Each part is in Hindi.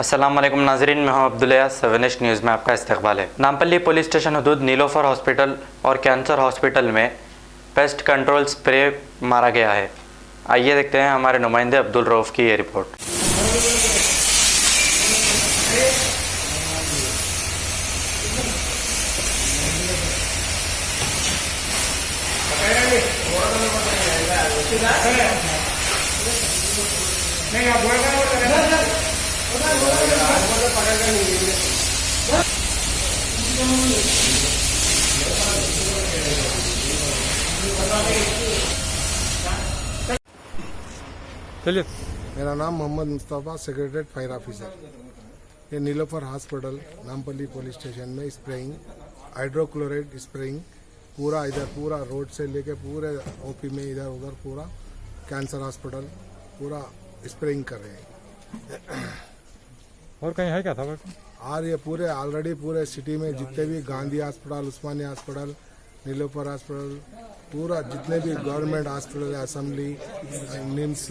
अस्सलाम वालेकुम नाजरीन, मैं हूं अब्दुल्ला। 7H न्यूज़ में आपका इस्तकबाल है। नामपल्ली पुलिस स्टेशन हदूद नीलोफर हॉस्पिटल और कैंसर हॉस्पिटल में पेस्ट कंट्रोल स्प्रे मारा गया है। आइए देखते हैं हमारे नुमाइंदे अब्दुल रऊफ़ की ये रिपोर्ट। चलिए। मेरा नाम Mohammed Mustafa, secretariat fire officer. ये Niloufer hospital Nampally police station में स्प्रेइंग हाइड्रोक्लोराइड स्प्रेइंग पूरा रोड से लेके पूरे ओपी में इधर उधर पूरा कैंसर हॉस्पिटल पूरा स्प्रेइंग कर रहे हैं। और कहीं है क्या था? और ये पूरे ऑलरेडी पूरे सिटी में जितने भी गांधी अस्पताल, उस्मानिया अस्पताल, नीलोफर हॉस्पिटल, पूरा जितने भी गवर्नमेंट हॉस्पिटल है, assembly, NIMS,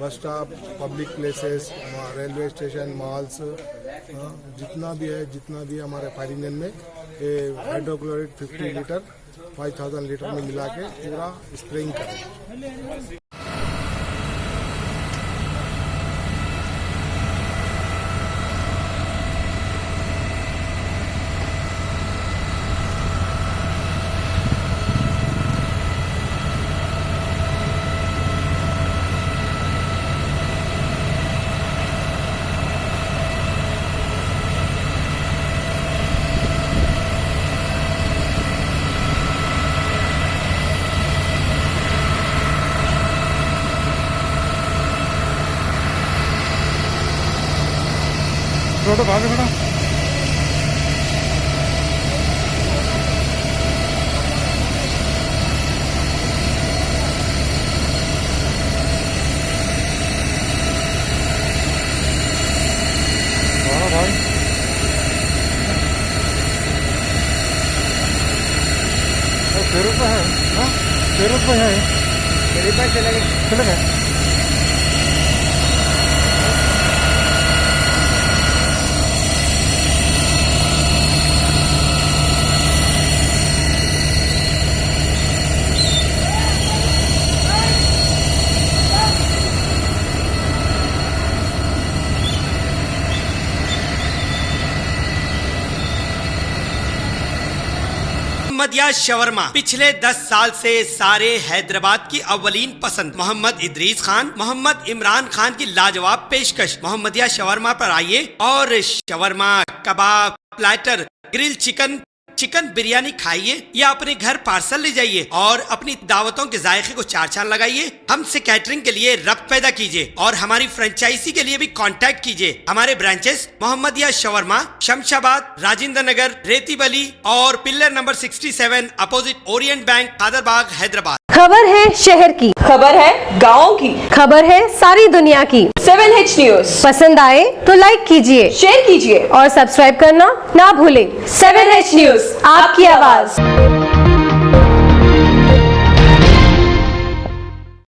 bus stop, public places, railway station, malls, जितना भी हमारे फायरिंग में ये हाइड्रोक्लोराइड 50 लीटर 5000 लीटर में मिला के पूरा स्प्रेइंग करें। रोड भागे बेटा। भाई फेरूज पे है। हाँ, फेरूज पे है। मेरे पास चले गए। मोहम्मदिया शवरमा पिछले 10 साल से सारे हैदराबाद की अव्वलीन पसंद मोहम्मद इदरीस खान, मोहम्मद इमरान खान की लाजवाब पेशकश। मोहम्मदिया शवरमा पर आइए और शवरमा, कबाब, प्लेटर, ग्रिल चिकन बिरयानी खाइए या अपने घर पार्सल ले जाइए और अपनी दावतों के जायके को चार चांद लगाइए। हमसे कैटरिंग के लिए रब्त पैदा कीजिए और हमारी फ्रेंचाइजी के लिए भी कांटेक्ट कीजिए। हमारे branches Mohammadia shawarma, Shamshabad, Rajendra Nagar, Rethibowli और pillar number 67 opposite Orient bank, Khadarbagh, Hyderabad. खबर है शहर की, खबर है गाँव की, खबर है सारी दुनिया की। 7H न्यूज़ पसंद आए तो लाइक कीजिए, शेयर कीजिए और सब्सक्राइब करना ना भूलें। 7H न्यूज़, आपकी आवाज।